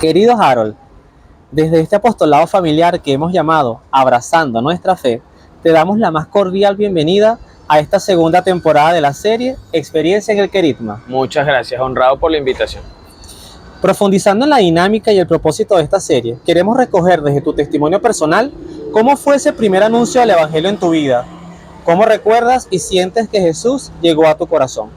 Querido Harold, desde este apostolado familiar que hemos llamado Abrazando Nuestra Fe, te damos la más cordial bienvenida a esta segunda temporada de la serie Experiencia en el Querigma. Muchas gracias, honrado por la invitación. Profundizando en la dinámica y el propósito de esta serie, queremos recoger desde tu testimonio personal cómo fue ese primer anuncio del Evangelio en tu vida, cómo recuerdas y sientes que Jesús llegó a tu corazón.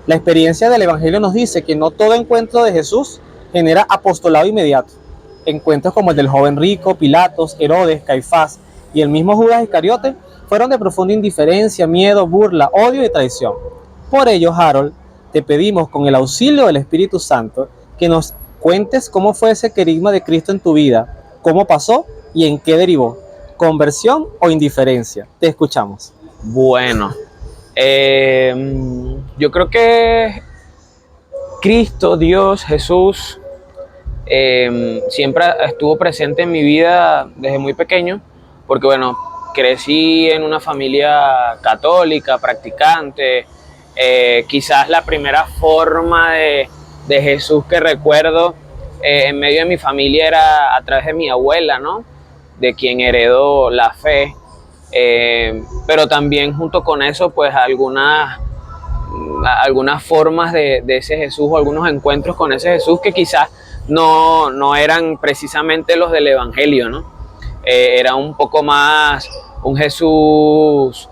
La experiencia del Evangelio nos dice que no todo encuentro de Jesús genera apostolado inmediato. Encuentros como el del joven rico, Pilatos, Herodes, Caifás y el mismo Judas Iscariote fueron de profunda indiferencia, miedo, burla, odio y traición. Por ello, Harold, te pedimos con el auxilio del Espíritu Santo que nos cuentes cómo fue ese querigma de Cristo en tu vida, cómo pasó y en qué derivó, conversión o indiferencia. Te escuchamos. Bueno, yo creo que Cristo, Dios, Jesús, siempre estuvo presente en mi vida desde muy pequeño, porque bueno, crecí en una familia católica, practicante. Quizás la primera forma de Jesús que recuerdo en medio de mi familia era a través de mi abuela, ¿no? De quien heredó la fe, pero también junto con eso, pues algunas formas de ese Jesús o algunos encuentros con ese Jesús que quizás no eran precisamente los del Evangelio, ¿no? Era un poco más un Jesús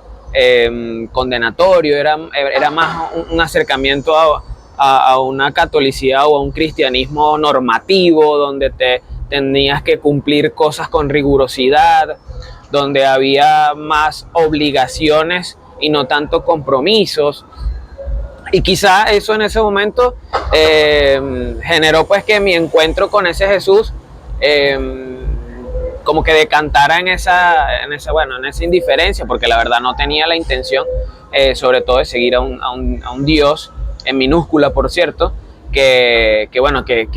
condenatorio, era más un acercamiento a una catolicidad o a un cristianismo normativo, donde tenías que cumplir cosas con rigurosidad, donde había más obligaciones y no tanto compromisos. Y quizá eso en ese momento generó pues que mi encuentro con ese Jesús como que decantara en esa indiferencia, porque la verdad no tenía la intención sobre todo de seguir a un Dios en minúscula, por cierto, que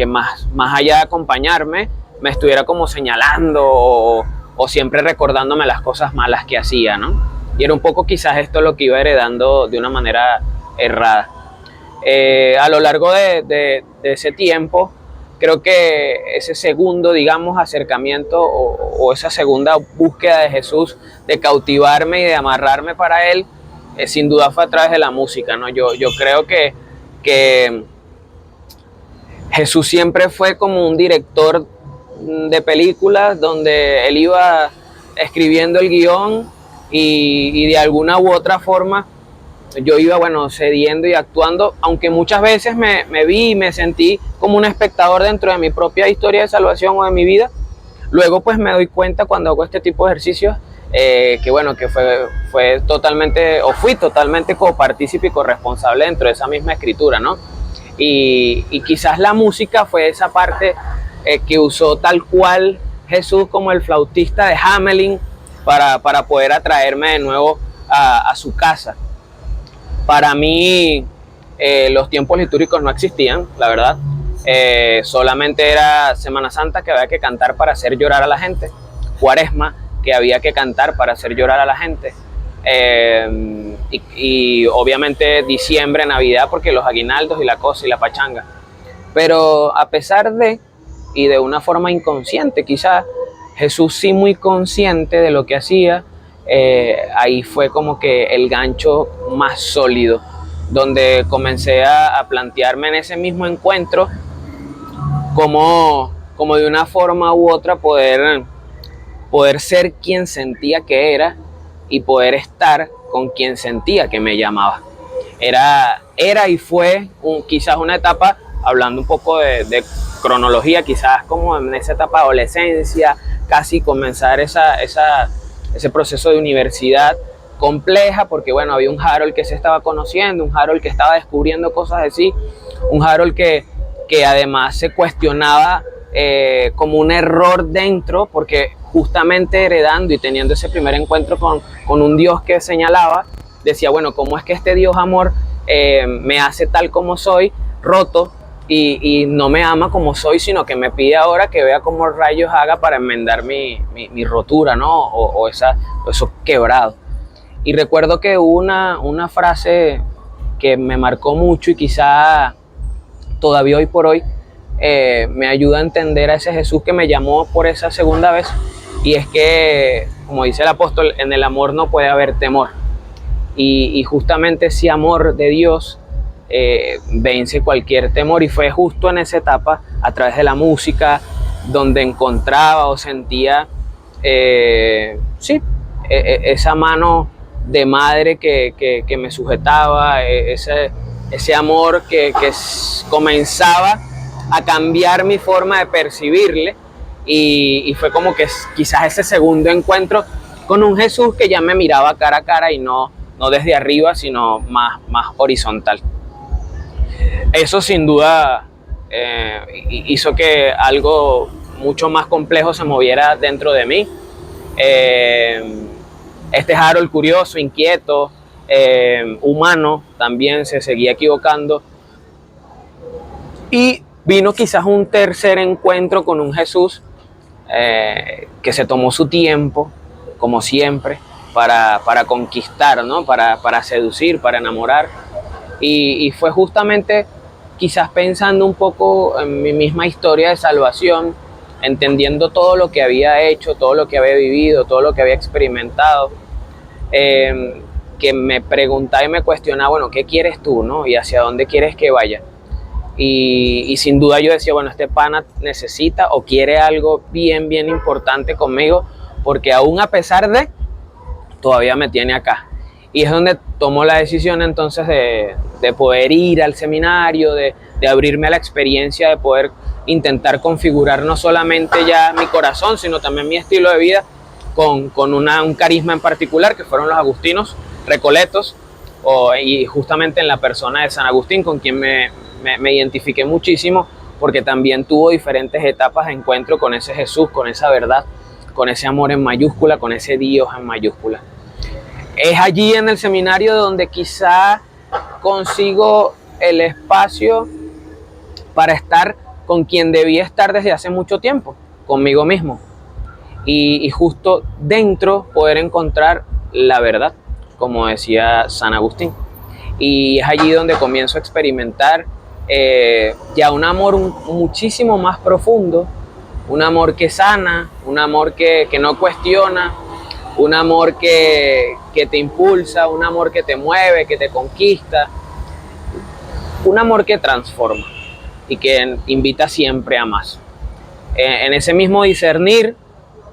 más allá de acompañarme me estuviera como señalando o siempre recordándome las cosas malas que hacía, ¿no? Y era un poco quizás esto lo que iba heredando de una manera errada. A lo largo de ese tiempo, creo que ese segundo, digamos, acercamiento o esa segunda búsqueda de Jesús, de cautivarme y de amarrarme para Él, sin duda fue a través de la música, ¿no? Yo creo que Jesús siempre fue como un director de películas donde Él iba escribiendo el guión y de alguna u otra forma yo iba, cediendo y actuando, aunque muchas veces me vi y me sentí como un espectador dentro de mi propia historia de salvación o de mi vida. Luego pues me doy cuenta cuando hago este tipo de ejercicios que fui totalmente copartícipe y corresponsable dentro de esa misma escritura, ¿no? Y quizás la música fue esa parte que usó tal cual Jesús como el flautista de Hamelin para poder atraerme de nuevo a su casa. Para mí los tiempos litúrgicos no existían, la verdad. Solamente era Semana Santa, que había que cantar para hacer llorar a la gente. Cuaresma, que había que cantar para hacer llorar a la gente. Y obviamente diciembre, Navidad, porque los aguinaldos y la cosa y la pachanga. Pero a pesar y de una forma inconsciente quizás, Jesús sí muy consciente de lo que hacía, ahí fue como que el gancho más sólido, donde comencé a plantearme en ese mismo encuentro como de una forma u otra poder ser quien sentía que era y poder estar con quien sentía que me llamaba. Era y fue quizás una etapa, hablando un poco de cronología, quizás como en esa etapa de adolescencia, casi comenzar ese proceso de universidad compleja, porque había un Harold que se estaba conociendo, un Harold que estaba descubriendo cosas de sí, un Harold que además se cuestionaba como un error dentro, porque justamente heredando y teniendo ese primer encuentro con un Dios que señalaba, decía, ¿cómo es que este Dios amor me hace tal como soy, roto, y no me ama como soy, sino que me pide ahora que vea cómo rayos haga para enmendar mi rotura, ¿no? O eso quebrado? Y recuerdo que hubo una frase que me marcó mucho y quizá todavía hoy por hoy me ayuda a entender a ese Jesús que me llamó por esa segunda vez, y es que, como dice el apóstol, en el amor no puede haber temor, y justamente ese amor de Dios vence cualquier temor, y fue justo en esa etapa, a través de la música, donde encontraba o sentía esa mano de madre que me sujetaba, ese amor que comenzaba a cambiar mi forma de percibirle, y fue como que quizás ese segundo encuentro con un Jesús que ya me miraba cara a cara, y no desde arriba, sino más horizontal. Eso sin duda hizo que algo mucho más complejo se moviera dentro de mí. Este Harold curioso, inquieto, humano, también se seguía equivocando, y vino quizás un tercer encuentro con un Jesús que se tomó su tiempo, como siempre, para conquistar, ¿no? para seducir, para enamorar, y fue justamente quizás pensando un poco en mi misma historia de salvación, entendiendo todo lo que había hecho, todo lo que había vivido, todo lo que había experimentado, que me preguntaba y me cuestionaba, bueno, ¿qué quieres tú, no? ¿Y hacia dónde quieres que vaya? Y sin duda yo decía, bueno, este pana necesita o quiere algo bien importante conmigo, porque aún a pesar de, todavía me tiene acá. Y es donde tomo la decisión entonces de poder ir al seminario, de abrirme a la experiencia, de poder intentar configurar no solamente ya mi corazón, sino también mi estilo de vida con un carisma en particular, que fueron los agustinos recoletos, y justamente en la persona de San Agustín, con quien me identifiqué muchísimo, porque también tuvo diferentes etapas de encuentro con ese Jesús, con esa verdad, con ese amor en mayúscula, con ese Dios en mayúscula. Es allí en el seminario donde quizá consigo el espacio para estar con quien debía estar desde hace mucho tiempo, conmigo mismo, y justo dentro poder encontrar la verdad, como decía San Agustín. Y es allí donde comienzo a experimentar ya un amor muchísimo más profundo, un amor que sana, un amor que no cuestiona, un amor que te impulsa, un amor que te mueve, que te conquista, un amor que transforma y que invita siempre a más. En ese mismo discernir,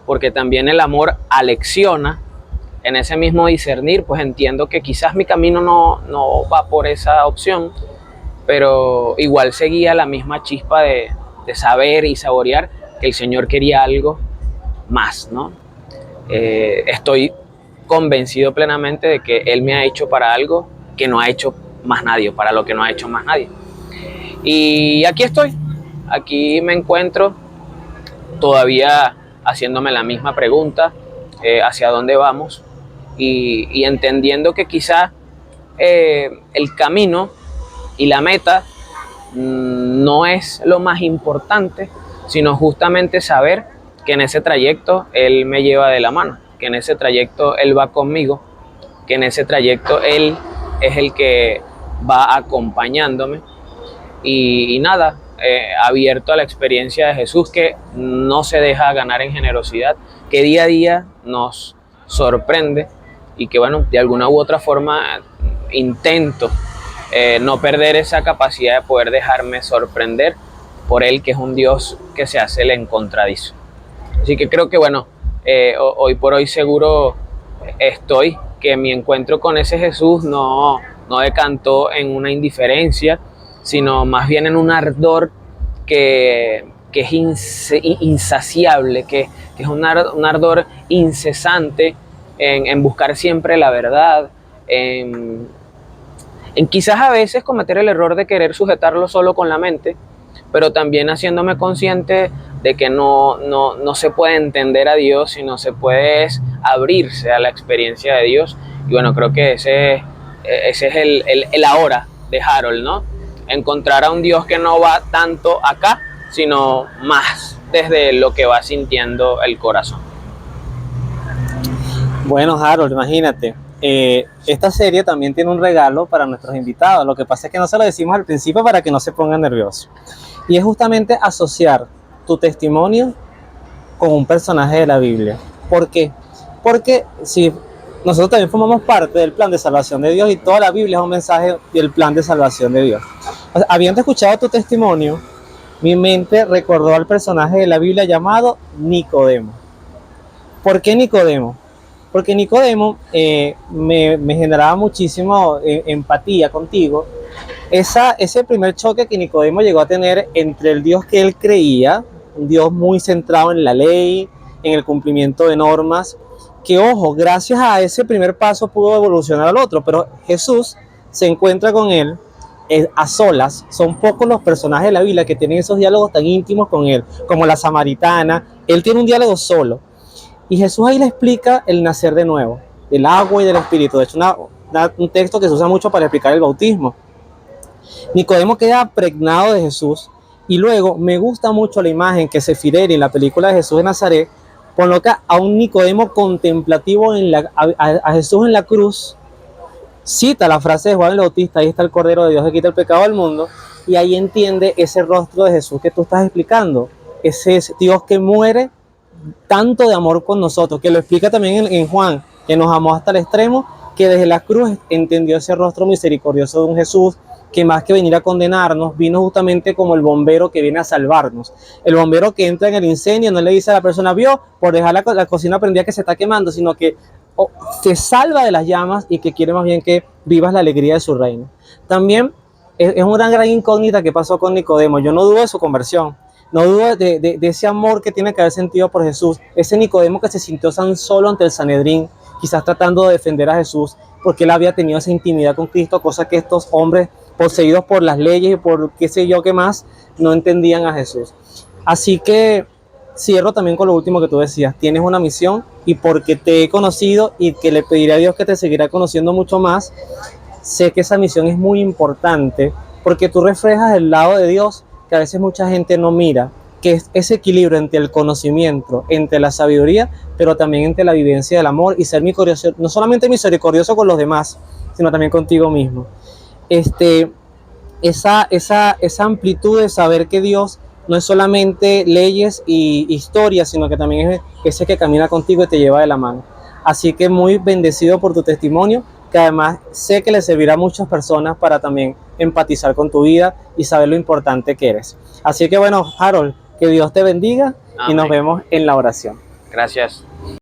porque también el amor alecciona, en ese mismo discernir, pues entiendo que quizás mi camino no va por esa opción, pero igual seguía la misma chispa de saber y saborear que el Señor quería algo más, ¿no? Estoy convencido plenamente de que Él me ha hecho para algo que no ha hecho más nadie, para lo que no ha hecho más nadie. Y aquí estoy, aquí me encuentro todavía haciéndome la misma pregunta, hacia dónde vamos, y entendiendo que quizá el camino y la meta no es lo más importante, sino justamente saber que en ese trayecto Él me lleva de la mano, que en ese trayecto Él va conmigo, que en ese trayecto Él es el que va acompañándome, y nada, abierto a la experiencia de Jesús, que no se deja ganar en generosidad, que día a día nos sorprende, y que bueno, de alguna u otra forma intento no perder esa capacidad de poder dejarme sorprender por Él, que es un Dios que se hace el encontradizo. Así que creo que bueno, hoy por hoy seguro estoy que mi encuentro con ese Jesús no decantó en una indiferencia, sino más bien en un ardor que es insaciable, que es un ardor incesante en buscar siempre la verdad, en quizás a veces cometer el error de querer sujetarlo solo con la mente, pero también haciéndome consciente de que no se puede entender a Dios, sino se puede abrirse a la experiencia de Dios. Y bueno, creo que ese es el ahora de Harold, ¿no? Encontrar a un Dios que no va tanto acá, sino más desde lo que va sintiendo el corazón. Bueno, Harold, imagínate, esta serie también tiene un regalo para nuestros invitados. Lo que pasa es que no se lo decimos al principio para que no se pongan nerviosos. Y es justamente asociar tu testimonio con un personaje de la Biblia. ¿Por qué? Porque si nosotros también formamos parte del plan de salvación de Dios y toda la Biblia es un mensaje del plan de salvación de Dios. O sea, habiendo escuchado tu testimonio, mi mente recordó al personaje de la Biblia llamado Nicodemo. ¿Por qué Nicodemo? Porque Nicodemo me generaba muchísimo empatía contigo. Ese primer choque que Nicodemo llegó a tener entre el Dios que él creía, un Dios muy centrado en la ley, en el cumplimiento de normas, que ojo, gracias a ese primer paso pudo evolucionar al otro, pero Jesús se encuentra con él a solas. Son pocos los personajes de la Biblia que tienen esos diálogos tan íntimos con él, como la samaritana. Él tiene un diálogo solo. Y Jesús ahí le explica el nacer de nuevo, del agua y del espíritu. De hecho, un texto que se usa mucho para explicar el bautismo. Nicodemo queda pregnado de Jesús y luego me gusta mucho la imagen que Sefirelli en la película de Jesús de Nazaret coloca a un Nicodemo contemplativo a Jesús en la cruz, cita la frase de Juan el Bautista, ahí está el Cordero de Dios que quita el pecado del mundo, y ahí entiende ese rostro de Jesús que tú estás explicando, ese es Dios que muere tanto de amor con nosotros, que lo explica también en Juan, que nos amó hasta el extremo, que desde la cruz entendió ese rostro misericordioso de un Jesús que más que venir a condenarnos, vino justamente como el bombero que viene a salvarnos. El bombero que entra en el incendio no le dice a la persona, vio, por dejar la cocina prendida que se está quemando, sino que te salva de las llamas y que quiere más bien que vivas la alegría de su reino. También es una gran incógnita que pasó con Nicodemo. Yo no dudo de su conversión, no dudo de ese amor que tiene que haber sentido por Jesús, ese Nicodemo que se sintió tan solo ante el Sanedrín, quizás tratando de defender a Jesús, porque él había tenido esa intimidad con Cristo, cosa que estos hombres poseídos por las leyes y por qué sé yo qué más, no entendían a Jesús. Así que cierro también con lo último que tú decías, tienes una misión y porque te he conocido y que le pediré a Dios que te seguirá conociendo mucho más, sé que esa misión es muy importante porque tú reflejas el lado de Dios que a veces mucha gente no mira, que es ese equilibrio entre el conocimiento, entre la sabiduría, pero también entre la vivencia del amor y ser misericordioso, no solamente misericordioso con los demás, sino también contigo mismo. Esa amplitud de saber que Dios no es solamente leyes y historias, sino que también es ese que camina contigo y te lleva de la mano. Así que muy bendecido por tu testimonio, que además sé que le servirá a muchas personas para también empatizar con tu vida y saber lo importante que eres. Así que bueno, Harold, que Dios te bendiga. Amén. Y nos vemos en la oración. Gracias.